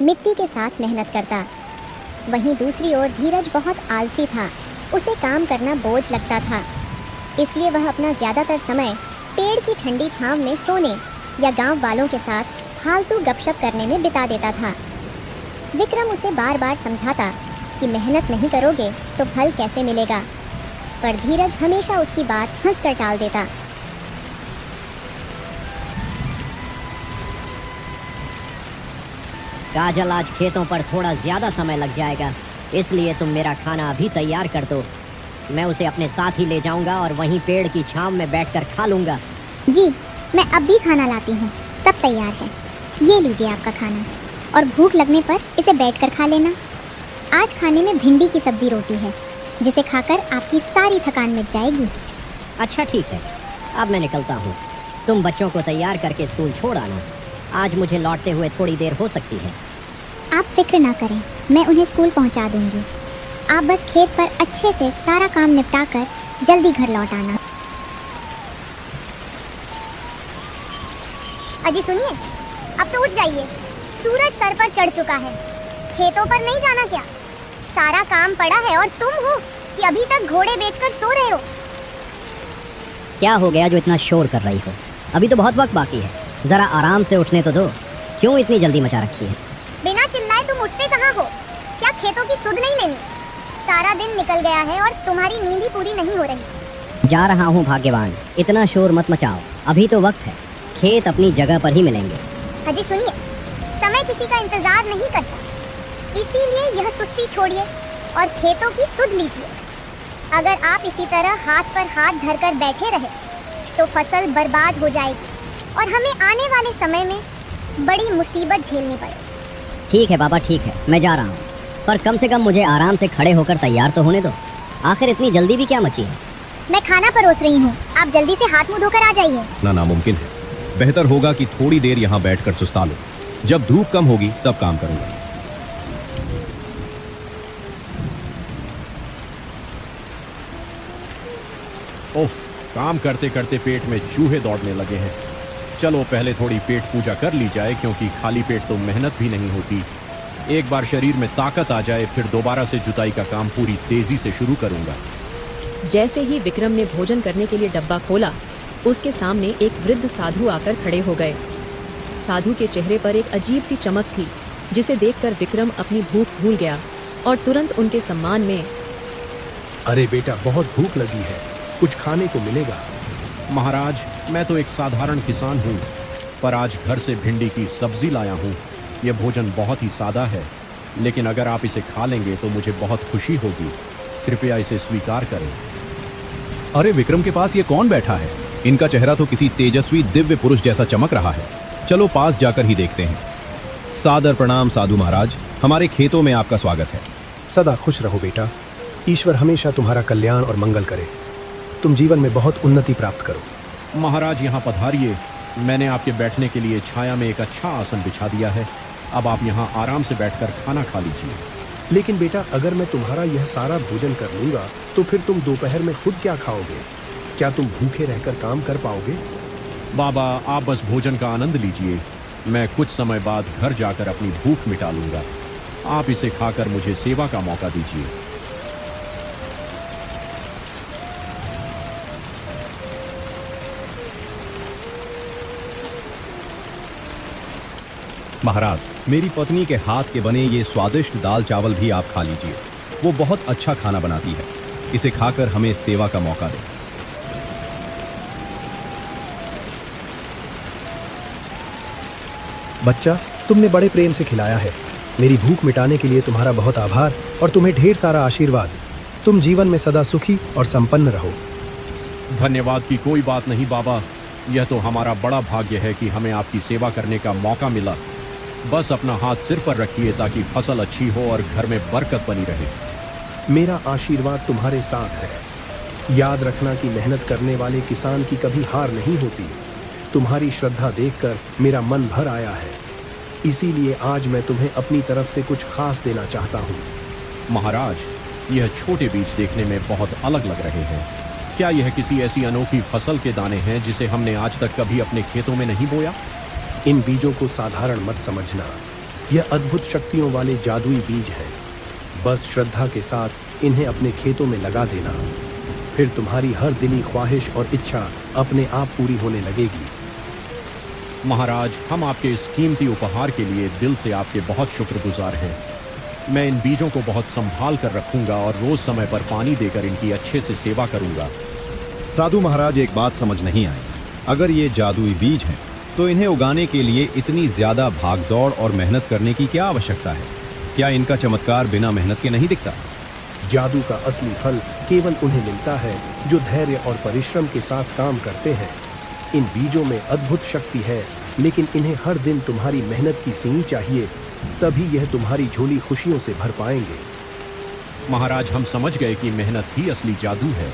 मिट्टी के साथ मेहनत करता। वहीं दूसरी ओर धीरज बहुत आलसी था। उसे काम करना बोझ लगता था, इसलिए वह अपना ज़्यादातर समय पेड़ की ठंडी छांव में सोने या गांव वालों के साथ फालतू गपशप करने में बिता देता था। विक्रम उसे बार बार समझाता कि मेहनत नहीं करोगे तो फल कैसे मिलेगा, पर धीरज हमेशा उसकी बात हंसकर टाल देता। काजल, आज खेतों पर थोड़ा ज़्यादा समय लग जाएगा, इसलिए तुम मेरा खाना अभी तैयार कर दो। मैं उसे अपने साथ ही ले जाऊंगा और वहीं पेड़ की छांव में बैठकर खा लूंगा। जी, मैं अब भी खाना लाती हूँ, सब तैयार है। ये लीजिए आपका खाना, और भूख लगने पर इसे बैठकर खा लेना। आज खाने में भिंडी की सब्जी रोटी है, जिसे खाकर आपकी सारी थकान मिट जाएगी। अच्छा ठीक है, अब मैं निकलता हूँ। तुम बच्चों को तैयार करके स्कूल छोड़ आना। आज मुझे लौटते हुए थोड़ी देर हो सकती है। आप फिक्र ना करें, मैं उन्हें स्कूल पहुँचा दूंगी। आप बस खेत पर अच्छे से सारा काम निपटा कर जल्दी घर लौट आना। अजी सुनिए, अब तो उठ जाइए, सूरज सर पर चढ़ चुका है। खेतों पर नहीं जाना क्या? सारा काम पड़ा है और तुम हो कि अभी तक घोड़े बेचकर सो रहे हो। क्या हो गया जो इतना शोर कर रही हो? अभी तो बहुत वक्त बाकी है, जरा आराम से उठने तो दो। क्यों इतनी जल्दी मचा रखी है? बिना चिल्लाए तुम उठते कहाँ हो? क्या खेतों की सुध नहीं लेनी? सारा दिन निकल गया है और तुम्हारी नींद ही पूरी नहीं हो रही। जा रहा हूँ भाग्यवान, इतना शोर मत मचाओ, अभी तो वक्त है। खेत अपनी जगह पर ही मिलेंगे। अजी सुनिए, समय किसी का इंतजार नहीं करता, इसीलिए यह सुस्ती छोड़िए और खेतों की सुध लीजिए। अगर आप इसी तरह हाथ पर हाथ धरकर बैठे रहे तो फसल बर्बाद हो जाएगी और हमें आने वाले समय में बड़ी मुसीबत झेलनी पड़ेगी। ठीक है बाबा, ठीक है, मैं जा रहा हूँ, पर कम से कम मुझे आराम से खड़े होकर तैयार तो होने दो। आखिर इतनी जल्दी भी क्या मची है? मैं खाना परोस रही हूँ, आप जल्दी से हाथ मुंह धोकर आ जाइए। ना, नामुमकिन है। बेहतर होगा कि थोड़ी देर यहाँ बैठकर सुस्ता लो। जब धूप कम होगी तब काम करूंगा। ओफ, काम करते करते पेट में चूहे दौड़ने लगे हैं। चलो पहले थोड़ी पेट पूजा कर ली जाए, क्योंकि खाली पेट तो मेहनत भी नहीं होती। एक बार शरीर में ताकत आ जाए, फिर दोबारा से जुताई का काम पूरी तेजी से शुरू करूंगा। जैसे ही विक्रम ने भोजन करने के लिए डब्बा खोला, उसके सामने एक वृद्ध साधु आकर खड़े हो गए। साधु के चेहरे पर एक अजीब सी चमक थी, जिसे देखकर विक्रम अपनी भूख भूल गया और तुरंत उनके सम्मान में, अरे बेटा, बहुत भूख लगी है, कुछ खाने को मिलेगा? महाराज, मैं तो एक साधारण किसान हूँ, पर आज घर से भिंडी की सब्जी लाया हूँ। यह भोजन बहुत ही सादा है, लेकिन अगर आप इसे खा लेंगे तो मुझे बहुत खुशी होगी। कृपया इसे स्वीकार करें। अरे विक्रम के पास ये कौन बैठा है? इनका चेहरा तो किसी तेजस्वी दिव्य पुरुष जैसा चमक रहा है। चलो पास जाकर ही देखते हैं। सादर प्रणाम साधु महाराज, हमारे खेतों में आपका स्वागत है। सदा खुश रहो बेटा, ईश्वर हमेशा तुम्हारा कल्याण और मंगल करे। तुम जीवन में बहुत उन्नति प्राप्त करो। महाराज, यहाँ पधारिए। मैंने आपके बैठने के लिए छाया में एक अच्छा आसन बिछा दिया है। अब आप यहाँ आराम से बैठकर खाना खा लीजिए। लेकिन बेटा, अगर मैं तुम्हारा यह सारा भोजन कर लूंगा तो फिर तुम दोपहर में खुद क्या खाओगे? क्या तुम भूखे रहकर काम कर पाओगे? बाबा, आप बस भोजन का आनंद लीजिए। मैं कुछ समय बाद घर जाकर अपनी भूख मिटा लूंगा। आप इसे खाकर मुझे सेवा का मौका दीजिए। महाराज, मेरी पत्नी के हाथ के बने ये स्वादिष्ट दाल चावल भी आप खा लीजिए। वो बहुत अच्छा खाना बनाती है। इसे खाकर हमें सेवा का मौका दें। बच्चा, तुमने बड़े प्रेम से खिलाया है। मेरी भूख मिटाने के लिए तुम्हारा बहुत आभार और तुम्हें ढेर सारा आशीर्वाद। तुम जीवन में सदा सुखी और संपन्न रहो। धन्यवाद की कोई बात नहीं बाबा, यह तो हमारा बड़ा भाग्य है कि हमें आपकी सेवा करने का मौका मिला। बस अपना हाथ सिर पर रखिए ताकि फसल अच्छी हो और घर में बरकत बनी रहे। मेरा आशीर्वाद तुम्हारे साथ है। याद रखना कि मेहनत करने वाले किसान की कभी हार नहीं होती। तुम्हारी श्रद्धा देखकर मेरा मन भर आया है, इसीलिए आज मैं तुम्हें अपनी तरफ से कुछ खास देना चाहता हूँ। महाराज, यह छोटे बीज देखने में बहुत अलग लग रहे हैं। क्या यह किसी ऐसी अनोखी फसल के दाने हैं जिसे हमने आज तक कभी अपने खेतों में नहीं बोया? इन बीजों को साधारण मत समझना। यह अद्भुत शक्तियों वाले जादुई बीज है। बस श्रद्धा के साथ इन्हें अपने खेतों में लगा देना, फिर तुम्हारी हर दिली ख्वाहिश और इच्छा अपने आप पूरी होने लगेगी। महाराज, हम आपके इस कीमती उपहार के लिए दिल से आपके बहुत शुक्रगुजार हैं। मैं इन बीजों को बहुत संभाल कर रखूंगा और रोज समय पर पानी देकर इनकी अच्छे से सेवा करूंगा। साधु महाराज, एक बात समझ नहीं आई। अगर ये जादुई बीज हैं तो इन्हें उगाने के लिए इतनी ज्यादा भागदौड़ और मेहनत करने की क्या आवश्यकता है? क्या इनका चमत्कार बिना मेहनत के नहीं दिखता? जादू का असली फल केवल उन्हें मिलता है जो धैर्य और परिश्रम के साथ काम करते हैं। इन बीजों में अद्भुत शक्ति है, लेकिन इन्हें हर दिन तुम्हारी मेहनत की सींच चाहिए, तभी यह तुम्हारी झोली खुशियों से भर पाएंगे। महाराज, हम समझ गए कि मेहनत ही असली जादू है।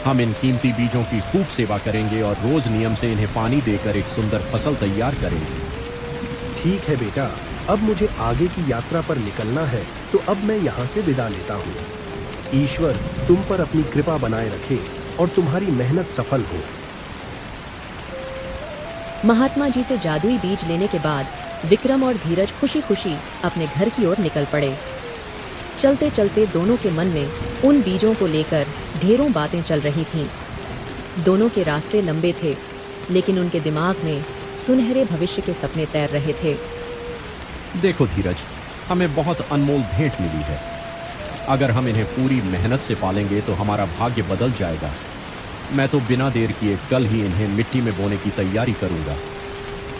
हम इन कीमती बीजों की खूब सेवा करेंगे और रोज नियम से इन्हें पानी देकर एक सुंदर फसल तैयार करेंगे। ठीक है बेटा, अब मुझे आगे की यात्रा पर निकलना है, तो अब मैं यहाँ से विदा लेता हूँ। ईश्वर तुम पर अपनी कृपा बनाए रखे और तुम्हारी मेहनत सफल हो। महात्मा जी से जादुई बीज लेने के बाद विक्रम और धीरज खुशी खुशी अपने घर की ओर निकल पड़े। चलते चलते दोनों के मन में उन बीजों को लेकर ढेरों बातें चल रही थीं। दोनों के रास्ते लंबे थे, लेकिन उनके दिमाग में सुनहरे भविष्य के सपने तैर रहे थे। देखो धीरज, हमें बहुत अनमोल भेंट मिली है। अगर हम इन्हें पूरी मेहनत से पालेंगे तो हमारा भाग्य बदल जाएगा। मैं तो बिना देर किए कल ही इन्हें मिट्टी में बोने की तैयारी करूंगा।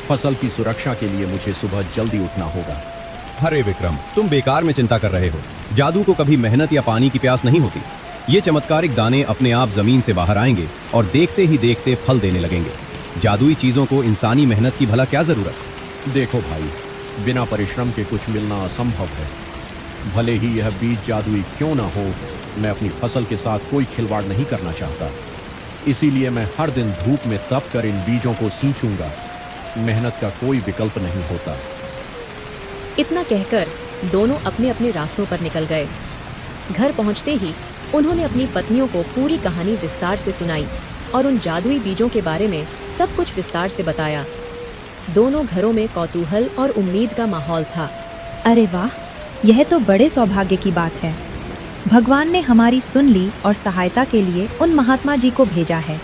फसल की सुरक्षा के लिए मुझे सुबह जल्दी उठना होगा। अरे विक्रम, तुम बेकार में चिंता कर रहे हो। जादू को कभी मेहनत या पानी की प्यास नहीं होती। ये चमत्कारिक दाने अपने आप जमीन से बाहर आएंगे और देखते ही देखते फल देने लगेंगे। जादुई चीजों को इंसानी मेहनत की भला क्या जरूरत? देखो भाई, बिना परिश्रम के कुछ मिलना असंभव है। भले ही यह बीज जादुई क्यों ना हो, मैं अपनी फसल के साथ कोई खिलवाड़ नहीं करना चाहता। इसीलिए मैं हर दिन धूप में तप कर इन बीजों को सींचूंगा। मेहनत का कोई विकल्प नहीं होता। इतना कहकर दोनों अपने अपने रास्तों पर निकल गए। घर पहुंचते ही उन्होंने अपनी पत्नियों को पूरी कहानी विस्तार से सुनाई और उन जादुई बीजों के बारे में सब कुछ विस्तार से बताया। दोनों घरों में कौतूहल और उम्मीद का माहौल था। अरे वाह, यह तो बड़े सौभाग्य की बात है। भगवान ने हमारी सुन ली और सहायता के लिए उन महात्मा जी को भेजा है,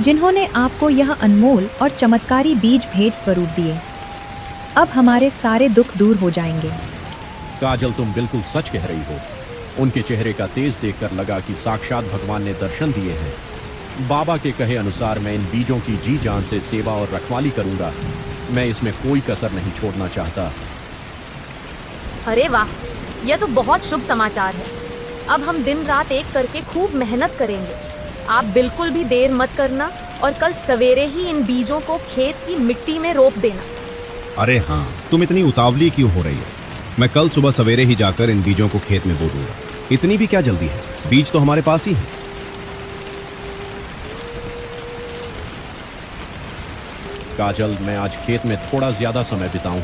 जिन्होंने आपको यह अनमोल और चमत्कारी बीज भेंट स्वरूप दिए। अब हमारे सारे दुख दूर हो जाएंगे। काजल, तुम बिल्कुल सच कह रही हो। उनके चेहरे का तेज देखकर लगा कि साक्षात भगवान ने दर्शन दिए हैं। बाबा के कहे अनुसार मैं इन बीजों की जी जान से सेवा और रखवाली करूंगा। मैं इसमें कोई कसर नहीं छोड़ना चाहता। अरे वाह, यह तो बहुत शुभ समाचार है। अब हम दिन रात एक करके खूब मेहनत करेंगे। आप बिल्कुल भी देर मत करना और कल सवेरे ही इन बीजों को खेत की मिट्टी में रोप देना। अरे हाँ, तुम इतनी उतावली क्यों हो रही हो? मैं कल सुबह सवेरे ही जाकर इन बीजों को खेत में बो दूंगा। इतनी भी क्या जल्दी है? बीज तो हमारे पास ही है। काजल, मैं आज खेत में थोड़ा ज्यादा समय बिताऊं।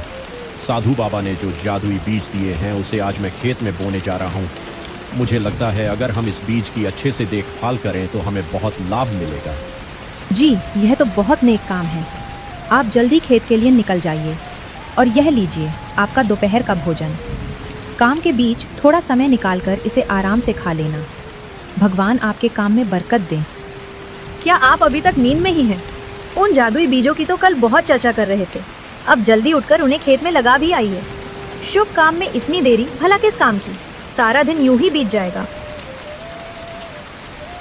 साधु बाबा ने जो जादुई बीज दिए हैं उसे आज मैं खेत में बोने जा रहा हूं। मुझे लगता है अगर हम इस बीज की अच्छे से देखभाल करें तो हमें बहुत लाभ मिलेगा। जी, यह तो बहुत नेक काम है। आप जल्दी खेत के लिए निकल जाइए और यह लीजिए आपका दोपहर का भोजन। काम के बीच थोड़ा समय निकालकर इसे आराम से खा लेना। भगवान आपके काम में बरकत दें। क्या आप अभी तक नींद में ही हैं? उन जादुई बीजों की तो कल बहुत चर्चा कर रहे थे। अब जल्दी उठकर उन्हें खेत में लगा भी आइए। शुभ काम में इतनी देरी भला किस काम की? सारा दिन यूं ही बीत जाएगा।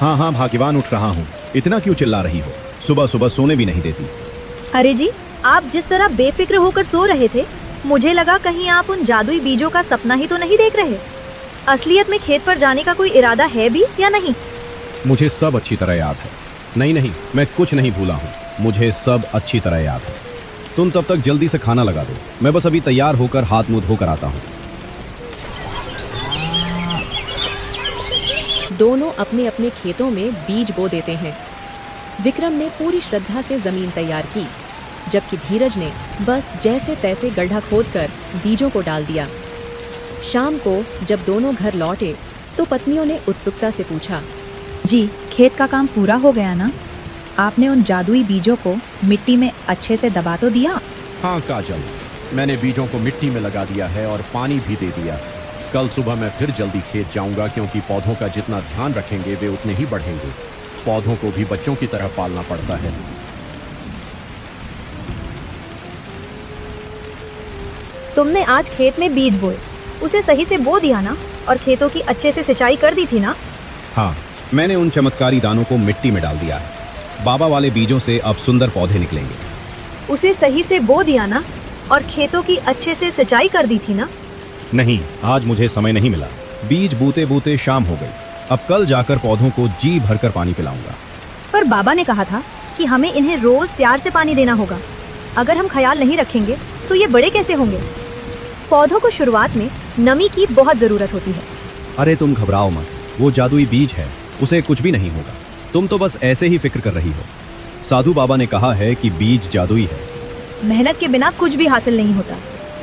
हाँ हाँ, भाग्यवान उठ रहा हूँ। इतना क्यों चिल्ला रही हो? सुबह सुबह सोने भी नहीं देती। अरे जी, आप जिस तरह बेफिक्र होकर सो रहे थे, मुझे लगा कहीं आप उन जादुई बीजों का सपना ही तो नहीं देख रहे। असलियत में खेत पर जाने का कोई इरादा है भी या नहीं? मुझे सब अच्छी तरह याद है। नहीं, मैं कुछ नहीं भूला हूँ। मुझे सब अच्छी तरह याद है। तुम तब तक जल्दी से खाना लगा दो। मैं बस अभी तैयार होकर हाथ मुंह धोकर आता हूँ। दोनों अपने अपने खेतों में बीज बो देते हैं। विक्रम ने पूरी श्रद्धा से जमीन तैयार की, जबकि धीरज ने बस जैसे तैसे गड्ढा खोदकर बीजों को डाल दिया। शाम को जब दोनों घर लौटे तो पत्नियों ने उत्सुकता से पूछा, जी, खेत का काम पूरा हो गया ना? आपने उन जादुई बीजों को मिट्टी में अच्छे से दबा तो दिया? हाँ काजल, मैंने बीजों को मिट्टी में लगा दिया है और पानी भी दे दिया। कल सुबह मैं फिर जल्दी खेत जाऊंगा, क्योंकि पौधों का जितना ध्यान रखेंगे वे उतने ही बढ़ेंगे। पौधों को भी बच्चों की तरह पालना पड़ता है। तुमने आज खेत में बीज बोए, उसे सही से बो दिया ना? और खेतों की अच्छे से सिंचाई कर दी थी ना? हाँ, मैंने उन चमत्कारी दानों को मिट्टी में डाल दिया है। बाबा वाले बीजों से अब सुंदर पौधे निकलेंगे। उसे सही से बो दिया ना? और खेतों की अच्छे से सिंचाई कर दी थी ना? नहीं, आज मुझे समय नहीं मिला। बीज बूते बूते शाम हो गई। अब कल जाकर पौधों को जी भरकर पानी पिलाऊंगा। पर बाबा ने कहा था कि हमें इन्हें रोज प्यार से पानी देना होगा। अगर हम ख्याल नहीं रखेंगे तो ये बड़े कैसे होंगे? पौधों को शुरुआत में नमी की बहुत जरूरत होती है। अरे तुम घबराओ मत, वो जादुई बीज है, उसे कुछ भी नहीं होगा। तुम तो बस ऐसे ही फिक्र कर रही हो। साधु बाबा ने कहा है कि बीज जादुई है। मेहनत के बिना कुछ भी हासिल नहीं होता।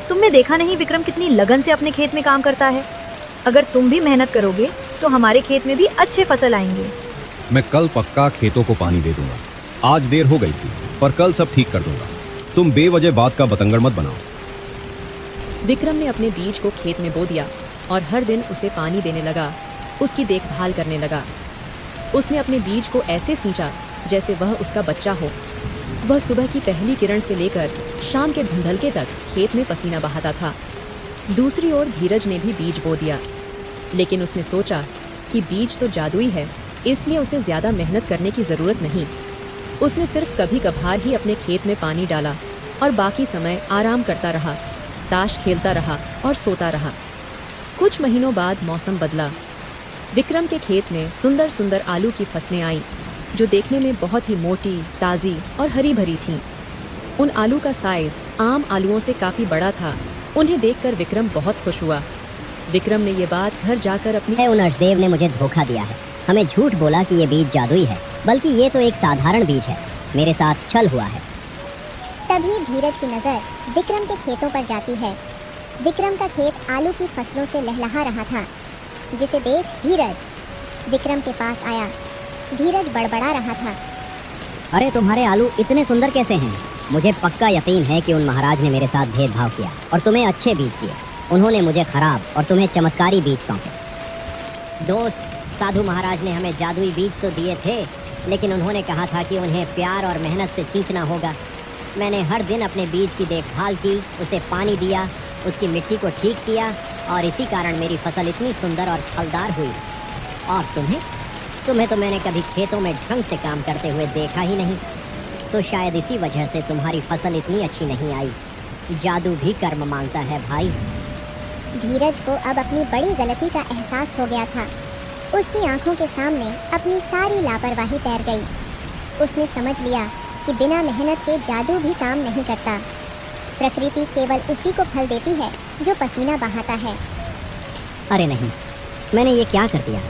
तुमने देखा नहीं विक्रम कितनी लगन से अपने खेत में काम करता है? अगर तुम भी मेहनत करोगे तो हमारे खेत में भी अच्छे फसल आएंगे। मैं कल पक्का खेतों को पानी दे दूंगा। आज देर हो गई थी, पर कल सब ठीक कर दूंगा। तुम बेवजह बात का बतंगड़ मत बनाओ। विक्रम ने अपने बीज को खेत में बो दिया और हर दिन उसे पानी देने लगा, उसकी देखभाल करने लगा। उसने अपने बीज को ऐसे सींचा जैसे वह उसका बच्चा हो। वह सुबह की पहली किरण से लेकर शाम के धुंधलके तक खेत में पसीना बहाता था। दूसरी ओर धीरज ने भी बीज बो दिया, लेकिन उसने सोचा कि बीज तो जादुई है, इसलिए उसे ज़्यादा मेहनत करने की ज़रूरत नहीं। उसने सिर्फ कभी कभार ही अपने खेत में पानी डाला और बाकी समय आराम करता रहा, ताश खेलता रहा और सोता रहा। कुछ महीनों बाद मौसम बदला। विक्रम के खेत में सुंदर सुंदर आलू की फसलें आईं, जो देखने में बहुत ही मोटी, ताज़ी और हरी भरी थीं। उन आलू का साइज आम आलूओं से काफ़ी बड़ा था। उन्हें देखकर विक्रम बहुत खुश हुआ। विक्रम ने ये बात घर जाकर अपनी उन अर्शदेव ने मुझे धोखा दिया है, हमें झूठ बोला कि ये बीज जादुई है, बल्कि ये तो एक साधारण बीज है। मेरे साथ छल हुआ है। तभी धीरज की नज़र विक्रम के खेतों पर जाती है। विक्रम का खेत आलू की फसलों से लहलहा रहा था, जिसे देख धीरज विक्रम के पास आया। धीरज बड़बड़ा रहा था। अरे तुम्हारे आलू इतने सुंदर कैसे हैं? मुझे पक्का यकीन है कि उन महाराज ने मेरे साथ भेदभाव किया और तुम्हें अच्छे बीज दिए। उन्होंने मुझे खराब और तुम्हें चमत्कारी बीज सौंपे। दोस्त, साधु महाराज ने हमें जादुई बीज तो दिए थे, लेकिन उन्होंने कहा था कि उन्हें प्यार और मेहनत से सींचना होगा। मैंने हर दिन अपने बीज की देखभाल की, उसे पानी दिया, उसकी मिट्टी को ठीक किया, और इसी कारण मेरी फसल इतनी सुंदर और फलदार हुई। और तुम्हें तो मैंने कभी खेतों में ढंग से काम करते हुए देखा ही नहीं, तो शायद इसी वजह से तुम्हारी फसल इतनी अच्छी नहीं आई। जादू भी कर्म मांगता है भाई। धीरज को अब अपनी बड़ी गलती का एहसास हो गया था। उसकी आंखों के सामने अपनी सारी लापरवाही तैर गई। उसने समझ लिया कि बिना मेहनत के जादू भी काम नहीं करता। प्रकृति केवल उसी को फल देती है जो पसीना बहाता है। अरे नहीं, मैंने ये क्या कर दिया?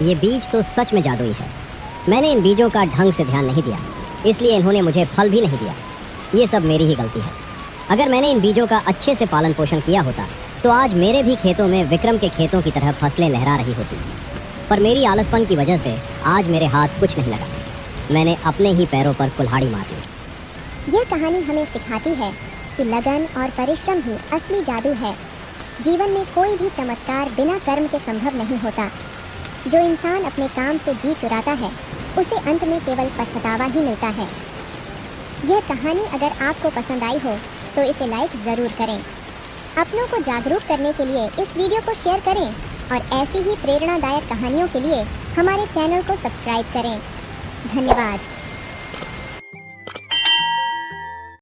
ये बीज तो सच में जादुई है। मैंने इन बीजों का ढंग से ध्यान नहीं दिया, इसलिए इन्होंने मुझे फल भी नहीं दिया। ये सब मेरी ही गलती है। अगर मैंने इन बीजों का अच्छे से पालन पोषण किया होता तो आज मेरे भी खेतों में विक्रम के खेतों की तरह फसलें लहरा रही होती। पर मेरी आलसपन की वजह से आज मेरे हाथ कुछ नहीं लगा। मैंने अपने ही पैरों पर कुल्हाड़ी मार ली। यह कहानी हमें सिखाती है कि लगन और परिश्रम ही असली जादू है। जीवन में कोई भी चमत्कार बिना कर्म के संभव नहीं होता। जो इंसान अपने काम से जी चुराता है, उसे अंत में केवल पछतावा ही मिलता है। यह कहानी अगर आपको पसंद आई हो तो इसे लाइक ज़रूर करें। अपनों को जागरूक करने के लिए इस वीडियो को शेयर करें और ऐसी ही प्रेरणादायक कहानियों के लिए हमारे चैनल को सब्सक्राइब करें। धन्यवाद।